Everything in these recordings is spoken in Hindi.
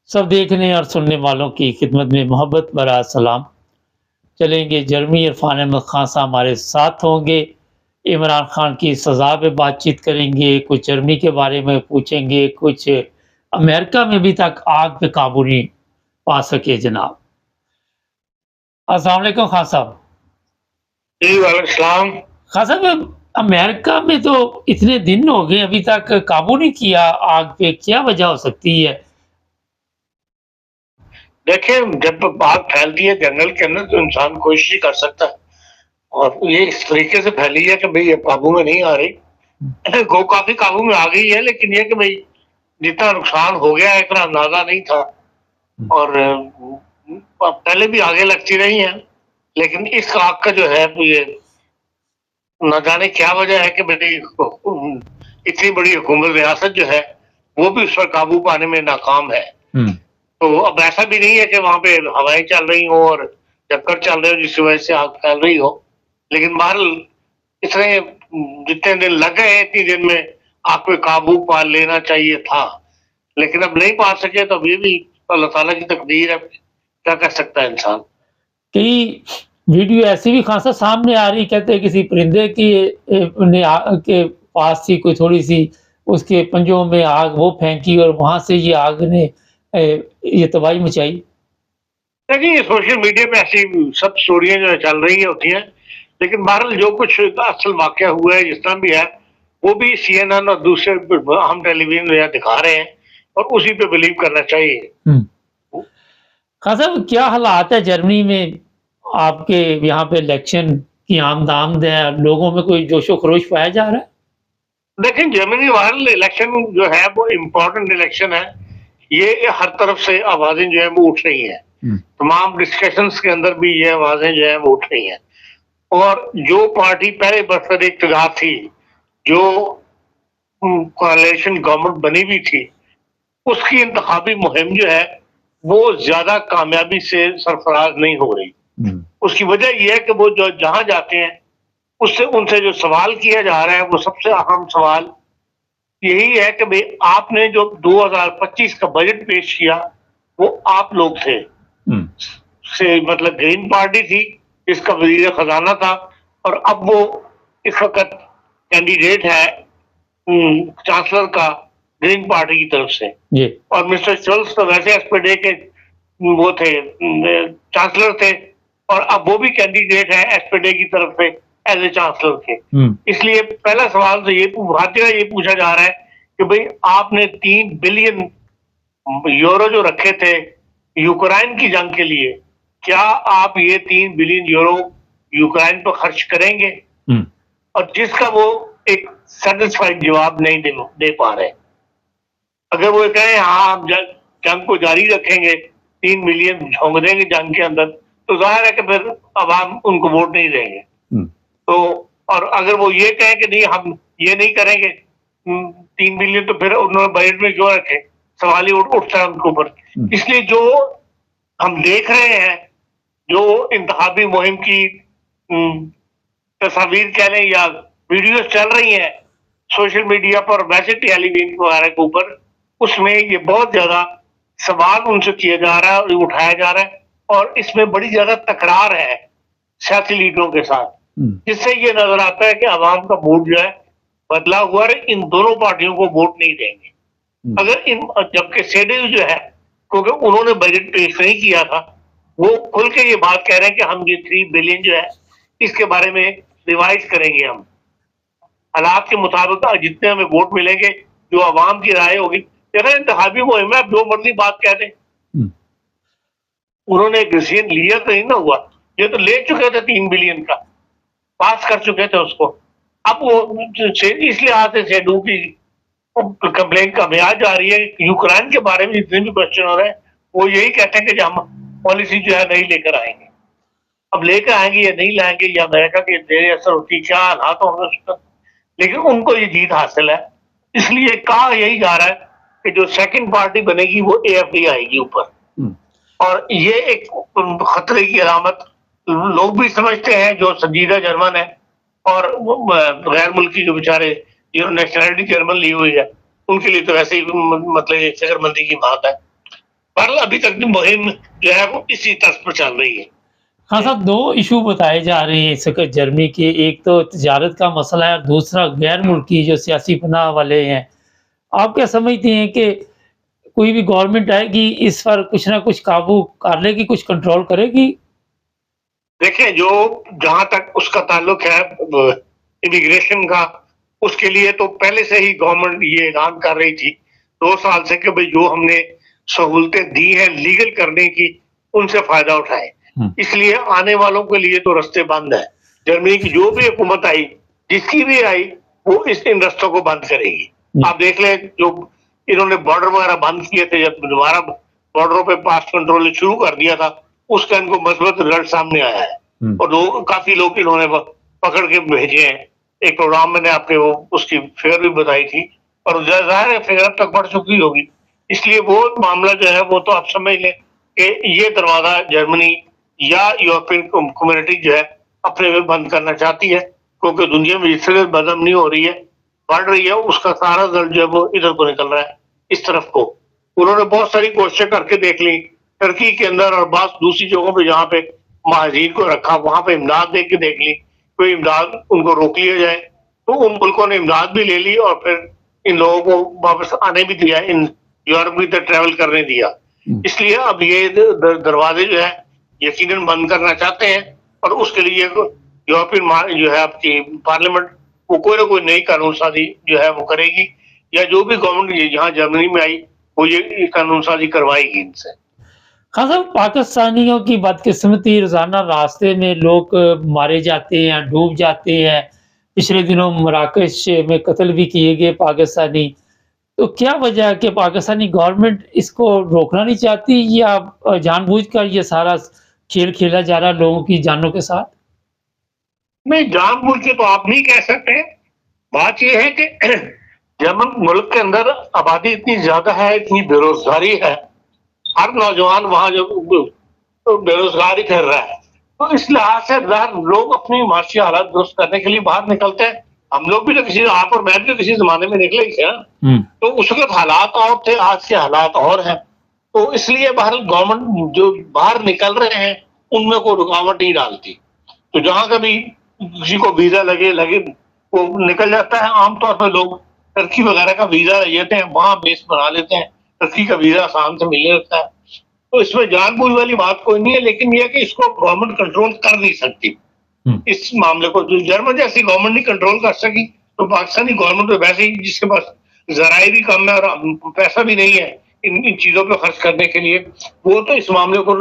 सब देखने और सुनने वालों की खिदमत में मोहब्बत भरा सलाम। चलेंगे जर्मी इरफान अहमद खान साहब हमारे साथ होंगे। इमरान खान की सज़ा पे बातचीत करेंगे, कुछ जर्मनी के बारे में पूछेंगे, कुछ अमेरिका में अभी तक आग पे काबू नहीं पा सके जनाब। अस्सलाम वालेकुम खान साहब। जी, वालेकुम सलाम। खान साहब, अमेरिका में तो इतने दिन हो गए अभी तक काबू नहीं किया आग पे, क्या वजह हो सकती है? देखिए, जब आग फैलती है जंगल के अंदर तो इंसान कोशिश ही कर सकता है और ये इस तरीके से फैली है कि भई ये काबू में नहीं आ रही। गो काफ़ी काबू में आ गई है, लेकिन ये कि भई जितना नुकसान हो गया है इतना अंदाज़ा नहीं था और पहले भी आगें लगती रही हैं, लेकिन इस आग का जो है वो ये ना जाने क्या वजह है कि भई इतनी बड़ी हुकूमत रियासत जो है, वो भी उस पर काबू पाने में नाकाम है। हुँ। तो अब ऐसा भी नहीं है कि वहाँ पे हवाएँ चल रही हों और चक्कर चल रहे हो जिसकी वजह से आग फैल रही हो। लेकिन बहरहाल इतने जितने दिन लग गए हैं इतनी दिन में आग पे काबू पा लेना चाहिए था। लेकिन अब नहीं पा सके तो अब ये भी अल्लाह ताला की तकदीर है, क्या कर सकता है इंसान। कई वीडियो ऐसी भी खासा सामने आ रही, कहते हैं किसी परिंदे की ने के पास थी कोई थोड़ी-सी, उसके पंजों में आग वो फेंकी और वहाँ से ये आग ने ये तबाही मचाई। देखिए, ये सोशल मीडिया पे ऐसी सब स्टोरियाँ जो है चल रही होती हैं, लेकिन बहरहाल जो कुछ असल वाक़या हुआ है, जिस तरह भी है, वो भी सीएनएन और दूसरे हम टेलीविज़न या दिखा रहे हैं और उसी पे बिलीव करना चाहिए। हुँ। खान साहब, क्या हालात है जर्मनी में? आपके यहाँ पे इलेक्शन की आमद-आमद है, लोगों में कोई जोशो-खरोश पाया जा रहा है? देखिए, जर्मनी वायरल इलेक्शन जो है वो इम्पोर्टेंट इलेक्शन है। ये हर तरफ से आवाज़ें जो है वो उठ रही हैं। हुँ। तमाम डिस्कशंस के अंदर भी ये आवाज़ें जो है वो उठ रही हैं। और जो पार्टी पहले बरसर इक़्तिदार थी, जो कोalition गवर्नमेंट बनी हुई थी, उसकी इंतखाबी मुहिम जो है, वो ज़्यादा कामयाबी से सरफराज नहीं हो रही। हुँ। उसकी वजह ये है कि वो जो जहाँ जाते हैं, उससे उनसे जो सवाल किया जा रहा है, वो सबसे अहम सवाल यही है कि भई आपने जो 2025 का बजट पेश किया, वो आप लोग थे। हुँ। से मतलब ग्रीन पार्टी थी, जिसका वज़ीर ख़ज़ाना था और अब वो इस वक़्त कैंडिडेट है चांसलर का ग्रीन पार्टी की तरफ से। जी। और मिस्टर शोल्स तो वैसे एसपीडी के वो थे चांसलर थे और अब वो भी कैंडिडेट है एसपीडी की तरफ से एज़ ए चांसलर के। हुँ। इसलिए पहला सवाल तो ये हर जगह ये पूछा जा रहा है कि भई आपने 3 बिलियन यूरो जो रखे थे यूक्रेन की जंग के लिए, क्या आप ये 3 बिलियन यूरो यूक्रेन पर खर्च करेंगे? हुँ। और जिसका वो एक सैटिस्फाइड जवाब नहीं दे पा रहे। अगर वो कहें हाँ, हम जंग को जारी रखेंगे, 3 बिलियन झोंक देंगे जंग के अंदर, तो ज़ाहिर है कि फिर अवाम उनको वोट नहीं देंगे। हुँ। तो और अगर वो ये कहें कि नहीं हम ये नहीं करेंगे 3 बिलियन तो फिर उन्होंने बजट में क्यों रखे? सवाल ही उठता है उनके ऊपर। इसलिए जो हम देख रहे हैं, जो इंतखाबी मुहिम की तस्वीर कह लें या वीडियोज़ चल रही हैं, सोशल मीडिया पर वैसे टेलीविज़न वगैरह के ऊपर, उसमें ये बहुत ज़्यादा सवाल उनसे किया जा रहा है और उठाया जा रहा है और इसमें बड़ी ज़्यादा तकरार है, सियासी लीडरों के साथ। जिससे ये नज़र आता है कि अवाम का मूड जो है बदला हुआ है, इन दोनों पार्टियों को वोट नहीं देंगे। अगर इन जबकि सेडिल जो है, क्योंकि उन्होंने बजट पेश नहीं किया था, वो खुल के ये बात कह रहे हैं कि हम ये 3 बिलियन जो है, इसके बारे में रिवाइज़ करेंगे हम। हालात के मुताबिक जितने हमें वोट मिलेंगे, जो अवाम की राय होगी, देखिए इंतखाबी मुहिम है, जो मर्ज़ी बात कह दें। उन्होंने एक डिसीजन लिया तो नहीं ना हुआ, ये तो ले चुके थे 3 बिलियन का, पास कर चुके थे उसको। अब वो इस लिहाज से सेडू की कंप्लेंट कामयाब जा रही है, यूक्रेन के बारे में जितने भी क्वेश्चन हो रहे हैं, वो यही कहते हैं कि हम पॉलिसी जो है नहीं लेकर आएँगे। अब लेकर आएँगे या नहीं लाएँगे या अमेरिका के ज़ेर असर होती क्या हालात होंगे उस वक़्त, लेकिन उनको ये जीत हासिल है। इसलिए कहा यही जा रहा है कि जो सेकंड पार्टी बनेगी वो एएफडी आएगी ऊपर। और ये एक खतरे की अलामत लोग भी समझते हैं जो संजीदा जर्मन है और गैर मुल्की जो बेचारे जिन्होंने नेशनैलिटी जर्मन ली हुई है, उनके लिए तो वैसे ही मतलब एक फिक्रमंदी की बात है। पर अभी तक की मुहिम जो है वो इसी तर्ज पर चल रही है। हाँ साहब, 2 इश्यू बताए जा रहे हैं इस वक़्त जर्मनी के, एक तो तजारत का मसला है और दूसरा गैर मुल्की जो सियासी पनाह वाले हैं। आप क्या समझते हैं कि कोई भी गवर्नमेंट आएगी इस पर कुछ ना कुछ काबू कर लेगी, कुछ कंट्रोल करेगी? देखिए, जो जहाँ तक उसका ताल्लुक है इमिग्रेशन का, उसके लिए तो पहले से ही गवर्नमेंट ये ऐलान कर रही थी 2 साल से कि भाई जो हमने सहूलतें दी हैं लीगल करने की, उनसे फ़ायदा उठाएँ। इसलिए आने वालों के लिए तो रास्ते बंद हैं। जर्मनी की जो भी हुकूमत आई, जिसकी भी आई, वो इन रास्तों को बंद करेगी। आप देख लें, जो इन्होंने बॉर्डर वगैरह बंद किए थे, जब दोबारा बॉर्डरों पे पास कंट्रोल शुरू कर दिया था, उसका इनको मजबूत रिजल्ट सामने आया है और लोग काफी लोग इन्होंने पकड़ के भेजे हैं। एक प्रोग्राम मैंने आपके वो उसकी फिगर भी बताई थी और जाहिर है फिगर अब तक बढ़ चुकी होगी। इसलिए वो मामला जो है वो तो आप समझ लें कि ये दरवाजा जर्मनी या यूरोपियन कम्युनिटी जो है अपने में बंद करना चाहती है, क्योंकि दुनिया में जिस तरह बदअमनी हो रही है, बढ़ रही है, उसका सारा रिजल्ट जो है वो इधर को निकल रहा है, इस तरफ को। उन्होंने बहुत सारी कोशिशें करके देख ली टर्की के अंदर और बात दूसरी जगहों पे, जहाँ पे महाजीर को रखा वहां पे इमदाद दे के देख ली, कोई इमदाद उनको रोक लिया जाए। तो उन मुल्कों ने इमदाद भी ले ली और फिर इन लोगों को वापस आने भी दिया, इन यूरोप की तरफ ट्रेवल करने दिया। इसलिए अब ये दरवाजे जो है यकीनन बंद करना चाहते हैं और उसके लिए यूरोपियन जो है आपकी पार्लियामेंट वो कोई ना कोई नई कानून साजी जो है वो करेगी, या जो भी गवर्नमेंट यहाँ जर्मनी में आई वो ये कानून साजी करवाएगी इनसे। हाँ साहब, पाकिस्तानियों की बदकिस्मती, रोज़ाना रास्ते में लोग मारे जाते हैं, डूब जाते हैं। पिछले दिनों मराकश में कत्ल भी किए गए पाकिस्तानी। तो क्या वजह है कि पाकिस्तानी गवर्नमेंट इसको रोकना नहीं चाहती या जानबूझकर ये सारा खेल खेला जा रहा है लोगों की जानों के साथ? नहीं, जानबूझ के तो आप नहीं कह सकते। बात यह है कि जब मुल्क के अंदर आबादी इतनी ज्यादा है, इतनी बेरोजगारी है, हर नौजवान वहां जो बेरोजगारी कर रहा है, तो इस लिहाज से लोग अपनी माशी हालात दुरुस्त करने के लिए बाहर निकलते हैं। हम लोग भी तो किसी, आप और मैं भी तो किसी जमाने में निकले ही थे ना, तो उस वक्त हालात और थे, आज के हालात और हैं। तो इसलिए बाहर गवर्नमेंट जो बाहर निकल रहे हैं उनमें कोई रुकावट नहीं डालती। तो जहां कभी किसी को वीजा लगे वो निकल जाता है। आमतौर पर लोग टर्की वगैरह का वीजा ले लेते हैं, वहां बेस बना लेते हैं, टर्की का वीजा आसान से मिलने लगता है। तो इसमें जानबूझ वाली बात कोई नहीं है, लेकिन यह कि इसको गवर्नमेंट कंट्रोल कर नहीं सकती। इस मामले को जो जर्मन जैसी गवर्नमेंट नहीं कंट्रोल कर सकी, तो पाकिस्तानी गवर्नमेंट तो वैसे ही, जिसके पास जराए भी कम है और पैसा भी नहीं है इन चीजों पे खर्च करने के लिए, वो तो इस मामले को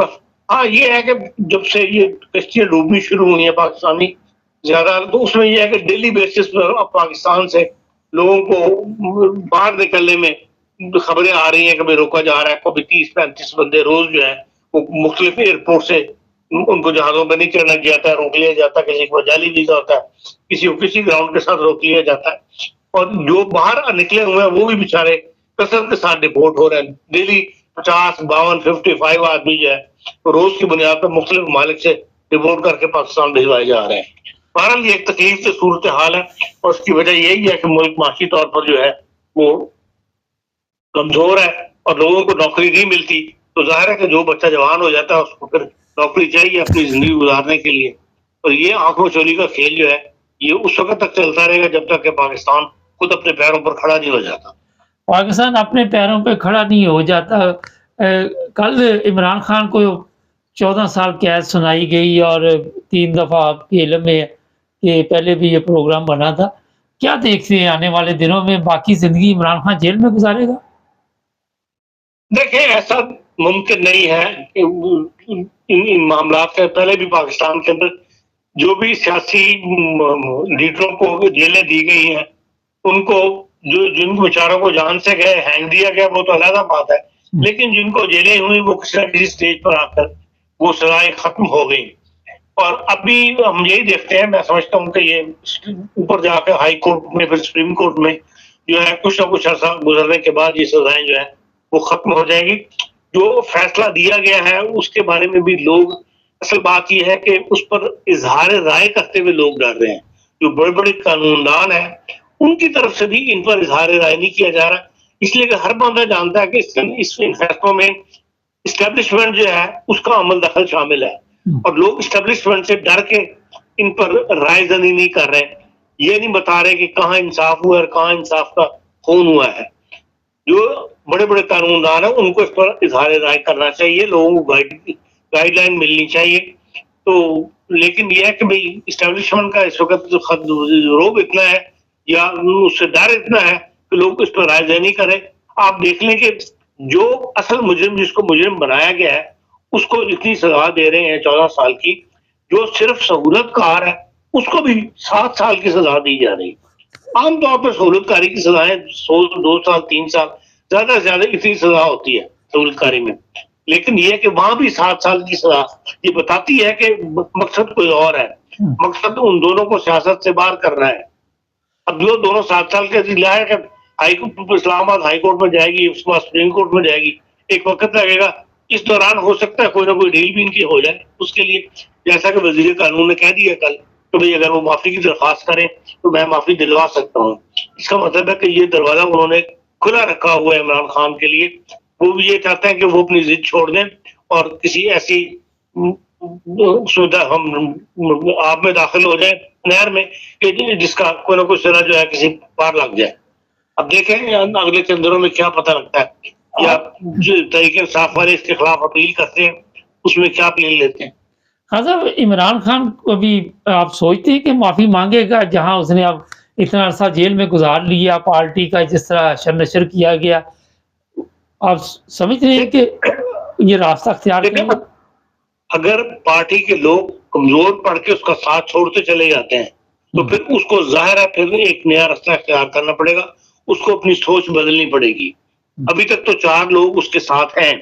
हाँ, ये है कि जब से ये कश्तियां डूबनी शुरू हुई है पाकिस्तानी ज्यादा, तो उसमें यह है कि डेली बेसिस पर पाकिस्तान से लोगों को बाहर निकलने में खबरें आ रही हैं कि भाई रोका जा रहा है। कभी 30-35 बंदे रोज जो है वो मुख्तलिफ एयरपोर्ट से उनको जहाजों में नहीं चढ़ना जाता है, रोक लिया जाता है। किसी को जाली वीजा होता है, किसी को किसी ग्राउंड के साथ रोक लिया जाता है, और जो बाहर निकले हुए हैं वो भी बेचारे कसरत के साथ डिपोर्ट हो रहे हैं। डेली 50, 52, 55 आदमी जो है रोज की बुनियाद पर मुख्तलिफ ममालिक से डिपोर्ट करके पाकिस्तान भिजवाए जा रहे हैं। बहरहाल ये एक तकलीफ से सूरत हाल है और उसकी वजह यही है कि मुल्क माशी तौर पर जो है वो कमजोर है और लोगों को नौकरी नहीं मिलती। तो जाहिर है कि जो बच्चा जवान हो जाता है उसको फिर नौकरी चाहिए अपनी जिंदगी गुजारने के लिए, और ये आंखों चोली का खेल जो है ये उस वक्त तक चलता रहेगा जब तक कि पाकिस्तान खुद अपने पैरों पर खड़ा नहीं हो जाता। पाकिस्तान अपने पैरों पे खड़ा नहीं हो जाता। कल इमरान खान को 14 साल कैद सुनाई गई और 3 दफ़ा आपके इल्म में कि पहले भी ये प्रोग्राम बना था। क्या देखते हैं आने वाले दिनों में बाकी ज़िंदगी इमरान खान जेल में गुजारेगा? देखिए, ऐसा मुमकिन नहीं है कि इन मामलात से पहले भी पाकिस्तान के अंदर जो भी सियासी लीडरों को जेलें दी गई हैं, उनको जिन बेचारों को जान से गए हैंग दिया गया वो तो अलग बात है, लेकिन जिनको जेलें हुई वो किसी न किसी स्टेज पर आकर वो सजाएं खत्म हो गई। और अभी हम यही देखते हैं, मैं समझता हूँ कि ये ऊपर जाकर हाई कोर्ट में फिर सुप्रीम कोर्ट में जो है कुछ ना कुछ अर्सा गुजरने के बाद ये सजाएं जो है वो खत्म हो जाएगी। जो फैसला दिया गया है उसके बारे में भी लोग, असल बात यह है कि उस पर इजहार राय करते हुए लोग डर रहे हैं। जो बड़े बड़े कानूनदान हैं उनकी तरफ से भी इन पर इजहार राय नहीं किया जा रहा, इसलिए कि हर बंदा जानता है कि इस फैसलों में इस्टेब्लिशमेंट जो है उसका अमल दखल शामिल है, और लोग इस्टेब्लिशमेंट से डर के इन पर रायजनी नहीं कर रहे, ये नहीं बता रहे कि कहाँ इंसाफ हुआ और कहाँ इंसाफ का खून हुआ है। जो बड़े बड़े कानूनदान है उनको इस पर इजहार राय करना चाहिए, लोगों को गाइडलाइन मिलनी चाहिए। तो लेकिन यह है कि भाई इस्टेब्लिशमेंट का इस वक्त रोब इतना है या उससे डर इतना है कि लोग इस पर राय नहीं करें। आप देख लें कि जो असल मुजरिम, जिसको मुजरिम बनाया गया है, उसको इतनी सजा दे रहे हैं 14 साल की, जो सिर्फ सहूलतकार है उसको भी 7 साल की सजा दी जा रही है। आमतौर पर सहूलतकारी की सजाएं 2 साल 3 साल ज्यादा से ज्यादा इतनी सजा होती है सहूलतकारी में, लेकिन यह कि वहां भी 7 साल की सजा ये बताती है कि मकसद कोई और है, मकसद उन दोनों को सियासत से बाहर करना है। अब जो दोनों 7 साल के जिला है, इस्लामाबाद हाई कोर्ट में जाएगी, उसके बाद सुप्रीम कोर्ट में जाएगी, एक वक्त लगेगा। इस दौरान हो सकता है कोई ना कोई डील भी इनकी हो जाए उसके लिए, जैसा कि वजीर कानून ने कह दिया कल, तो भाई अगर वो माफी की दरख्वास्त करें तो मैं माफी दिलवा सकता हूँ। इसका मतलब है कि ये दरवाजा उन्होंने खुला रखा हुआ है इमरान खान के लिए। वो भी ये चाहते हैं कि वो अपनी जिद छोड़ दें और किसी ऐसी सुविधा हम आप में दाखिल हो जाए नहर में कि जिसका कोई ना कोई सिरा जो है किसी पार लग जाए। अब देखें अगले चंद दिनों में क्या पता लगता है, या जो तरीके इंसाफ वाले इसके खिलाफ अपील करते हैं उसमें क्या अपील लेते हैं। हाँ साहब, इमरान खान को भी आप सोचते हैं कि माफ़ी मांगेगा, जहाँ उसने अब इतना अरसा जेल में गुजार लिया, पार्टी का जिस तरह शर-नशर किया गया, आप समझ रहे हैं कि ये रास्ता अख्तियार करेगा? अगर पार्टी के लोग कमजोर पड़ के उसका साथ छोड़ते चले जाते हैं तो फिर उसको जाहिर है फिर एक नया रास्ता अख्तियार करना पड़ेगा, उसको अपनी सोच बदलनी पड़ेगी। अभी तक तो 4 लोग उसके साथ हैं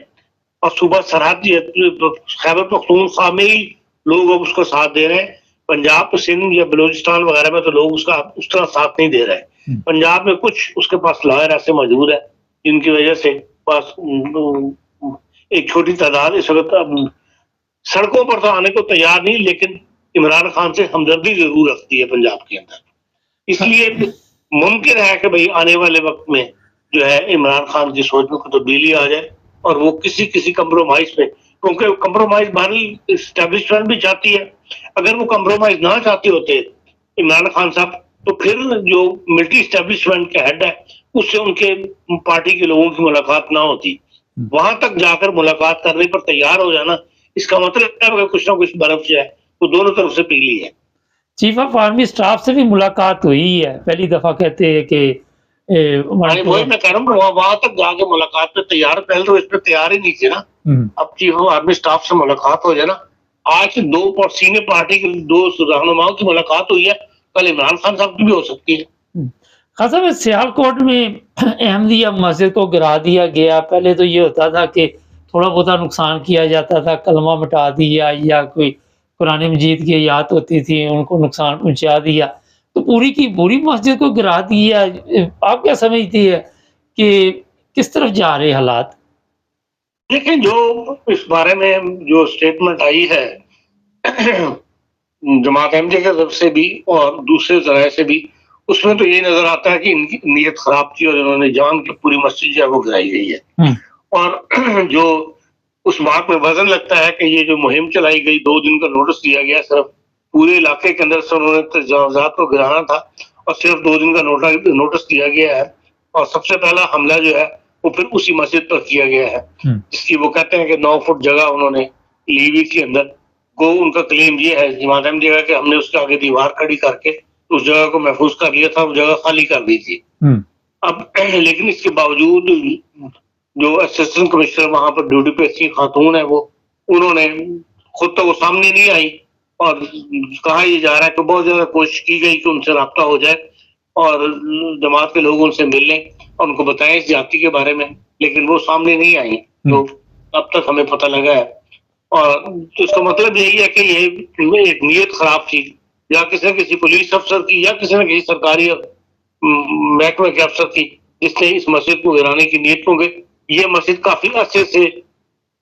और सूबा सरहद खैबर पख्तूनख्वा में ही लोग अब उसका साथ दे रहे हैं। पंजाब, सिंध या बलूचिस्तान वगैरह में तो लोग उसका उस तरह साथ नहीं दे रहे हैं। पंजाब में कुछ उसके पास लॉयर ऐसे मौजूद है जिनकी वजह से पास एक छोटी तादाद इस वक्त सड़कों पर तो आने को तैयार नहीं, लेकिन इमरान खान से हमदर्दी जरूर रखती है पंजाब के अंदर। इसलिए मुमकिन है कि भाई आने वाले वक्त में जो है इमरान खान की सोच में तब्दीली आ जाए और वो किसी कंप्रोमाइज पे, क्योंकि कंप्रोमाइज बाहरी एस्टेब्लिशमेंट भी चाहती है। अगर वो कंप्रोमाइज ना चाहते होते इमरान खान साहब, तो फिर जो मिलिट्री एस्टेब्लिशमेंट के हेड है उससे उनके पार्टी के लोगों की मुलाकात ना होती। वहां तक जाकर मुलाकात करने पर तैयार हो जाना, इसका मतलब है कुछ ना कुछ बर्फ जो है वो दोनों तरफ से पीली है। चीफ ऑफ आर्मी स्टाफ से भी मुलाकात हुई है, पहली दफा कहते हैं कि वही मैं कह रहा हूँ वहां तक जाके मुलाकात पे तैयार, पहले तो इस पे तैयार ही नहीं थे ना। अब चीफ ऑफ आर्मी स्टाफ से मुलाकात हो जाए ना, आज 2 सीनियर पार्टी के 2 रहनुमाओं की मुलाकात हुई है, कल इमरान खान साहब की भी हो सकती है। खान साहब, सियालकोट में अहमदिया मस्जिद को गिरा दिया गया। पहले तो ये होता था कि थोड़ा बहुत नुकसान किया जाता था, कलमा मिटा दिया या कोई कुरान मजीद की आयत होती थी उनको नुकसान पहुंचा दिया, तो पूरी की पूरी मस्जिद को गिरा दिया। आप क्या समझती है कि किस तरफ जा रहे हालात? देखिए, जो इस बारे में जो स्टेटमेंट आई है जमात अहमदिया की तरफ से भी और दूसरे जराये से भी, उसमें तो ये नजर आता है कि इनकी नीयत खराब थी और इन्होंने जान के पूरी मस्जिद जो है वो गिराई गई है। और जो उस बात में वजन लगता है कि ये जो मुहिम चलाई गई, 2 दिन का नोटिस दिया गया, सिर्फ पूरे इलाके के अंदर से उन्होंने तजावुज़ात को गिराना था और सिर्फ 2 दिन का नोटिस दिया गया है। और सबसे पहला हमला जो है वो फिर उसी मस्जिद पर किया गया है, जिसकी वो कहते हैं कि 9 फुट जगह उन्होंने ली हुई थी अंदर। वो उनका क्लेम ये है जमात अहमदिया कि हमने उसके आगे दीवार खड़ी करके उस जगह को महफूज कर लिया था, उस जगह खाली कर दी थी। अब लेकिन इसके बावजूद जो असिस्टेंट कमिश्नर वहां पर ड्यूटी पे थी, खातून है वो, उन्होंने खुद तो वो सामने नहीं आई और कहा यह जा रहा है कि बहुत ज्यादा कोशिश की गई कि उनसे राब्ता हो जाए और जमात के लोग उनसे मिल लें और उनको बताएं इस जाति के बारे में, लेकिन वो सामने नहीं आई। तो अब तक हमें पता लगा है। और तो इसका मतलब यही है कि ये एक नीयत खराब थी, या किसी पुलिस अफसर की या किसी न किसी सरकारी महकमे के अफसर की, जिसने इस मस्जिद को गिराने की नीयत होंगे। ये मस्जिद काफी अच्छे से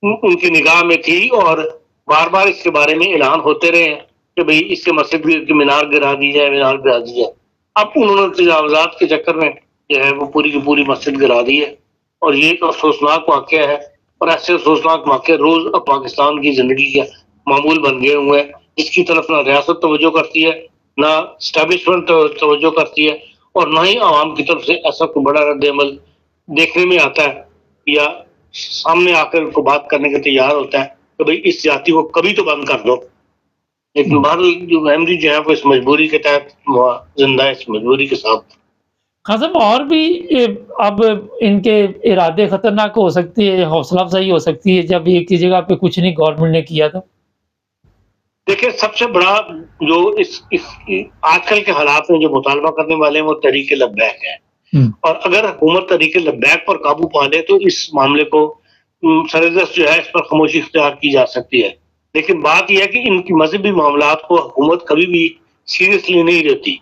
उनकी निगाह में थी और बार बार इसके बारे में ऐलान होते रहे कि भाई इसके मस्जिद की मीनार गिरा दी जाए, मीनार गिरा दी जाए। अब उन्होंने तजावुज़ात के चक्कर में जो है वो पूरी की पूरी मस्जिद गिरा दी है और ये एक अफसोसनाक वाकया है और ऐसे अफसोसनाक वाक़े रोज़ अब पाकिस्तान की ज़िंदगी का मामूल बन गए हुए हैं, जिसकी तरफ ना रियासत तवज्जो करती है, ना एस्टेब्लिशमेंट तवज्जो करती है और ना ही आवाम की तरफ से ऐसा कोई बड़ा रद्द-ए-अमल देखने में आता है या सामने आकर उनको बात करने के तैयार होता है कि भई इस जाति को कभी तो बंद कर दो। लेकिन बहरहाल जो अहमदी जो है वो इस मजबूरी के तहत ज़िंदा है, इस मजबूरी के साथ। ख़ान साहब और भी अब इनके इरादे ख़तरनाक हो सकती है, हौसला अफ़ज़ाई हो सकती है जब एक ही जगह पे कुछ नहीं गवर्नमेंट ने किया तो? देखिए, सबसे बड़ा जो इस आजकल के हालात में जो मुतालबा करने वाले हैं वो तहरीक-ए-लब्बैक है। और अगर हुकूमत तहरीक-ए-लब्बैक पर काबू पा ले तो इस मामले को सरेजस्त जो है इस पर खामोशी इख्तियार की जा सकती है। लेकिन बात ये है कि इनकी मज़हबी मामलात को हुकूमत कभी भी सीरियसली नहीं लेती।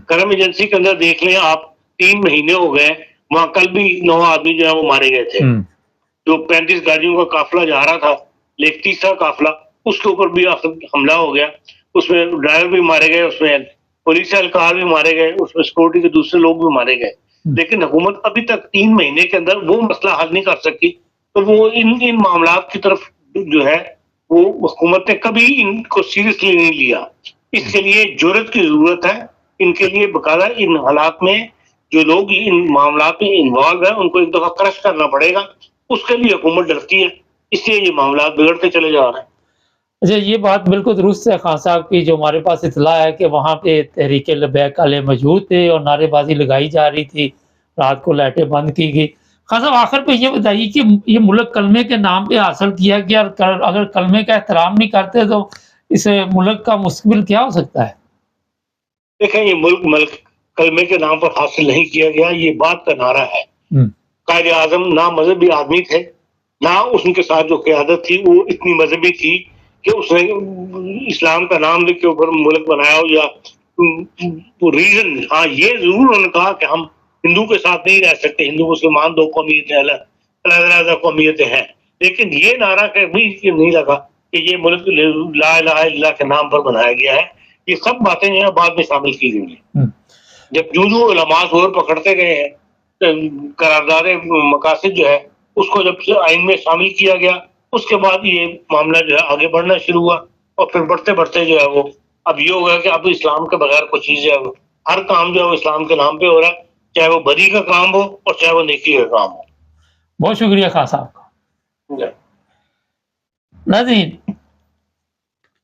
करम एजेंसी के अंदर देख लें आप 3 महीने हो गए, वहाँ कल भी 9 आदमी जो है वो मारे गए थे। जो 35 गाड़ियों का काफ़िला जा रहा था, एक तीसरा काफ़िला, उसके ऊपर भी हमला हो गया। उसमें ड्राइवर भी मारे गए, उसमें पुलिस एहलकार भी मारे गए, उसमें सिक्योरिटी के दूसरे लोग भी मारे गए। लेकिन हुकूमत अभी तक 3 महीने के अंदर वो मसला हल नहीं कर सकी, तो वो इन मामलात की तरफ जो है वो हुकूमत ने कभी इनको सीरियसली नहीं लिया। इसके लिए जुर्रत की ज़रूरत है, इनके लिए बकायदा इन हालात में जो लोग इन मामलात में इन्वॉल्व हैं उनको एक दफ़ा क्रश करना पड़ेगा, उसके लिए हुकूमत डरती है, इसलिए ये मामलात बिगड़ते चले जा रहे हैं। अच्छा, ये बात बिल्कुल दुरुस्त है ख़ान साहब की, जो हमारे पास इत्तला है कि वहाँ पे तहरीक-ए-लब्बैक वाले मौजूद थे और नारेबाज़ी लगाई जा रही थी, रात को लाइटें बंद की गई। ख़ान साहब आखिर पे ये बताइए कि ये मुल्क कलमे के नाम पे हासिल किया गया और अगर कलमे का एहतराम नहीं करते तो इस मुल्क का मुस्तकबिल क्या हो सकता है? देखें, ये मुल्क कलमे के नाम पर हासिल नहीं किया गया, ये बात का नारा है। कायद-ए-आज़म ना मज़हबी आदमी थे, ना उनके साथ जो क़यादत थी वो इतनी मज़हबी थी कि उसने इस्लाम का नाम लिख के ऊपर मुल्क बनाया हो या रीज़न। हाँ, ये ज़रूर उन्होंने कहा कि हम हिंदू के साथ नहीं रह सकते, हिंदू मुसलमान 2 कौमियतें अलग-अलग कौमियतें हैं। लेकिन ये नारा कभी नहीं लगा कि ये मुल्क ला इलाहा इल्लल्लाह के नाम पर बनाया गया है। ये सब बातें जो है बाद में शामिल की गई हैं। जब जो उलमा ज़ोर पकड़ते गए हैं, करारदाद मकासिद जो है उसको जब आइन में शामिल किया गया, उसके बाद ये मामला जो है आगे बढ़ना शुरू हुआ और फिर बढ़ते-बढ़ते जो है वो अब ये हो गया कि अब इस्लाम के बगैर कोई चीज़ जो है हर काम जो है वो इस्लाम के नाम पे हो रहा है, चाहे वो बदी का काम हो और चाहे वो नेकी का काम हो। बहुत शुक्रिया ख़ान साहब का। नाज़रीन,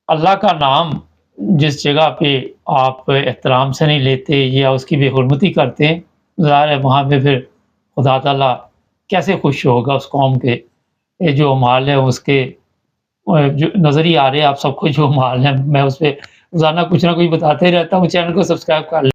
अल्लाह का नाम जिस जगह पे आप एहतराम से नहीं लेते या उसकी बेहुरमती करते हैं, ज़ाहिर है वहाँ पे फिर खुदा ताला कैसे खुश होगा उस कौम पे। ये जो माल है उसके जो नज़र ही आ रहे हैं आप सबको, जो माल है मैं उस पे रोज़ाना कुछ ना कुछ बताते रहता हूँ। चैनल को सब्सक्राइब कर लें।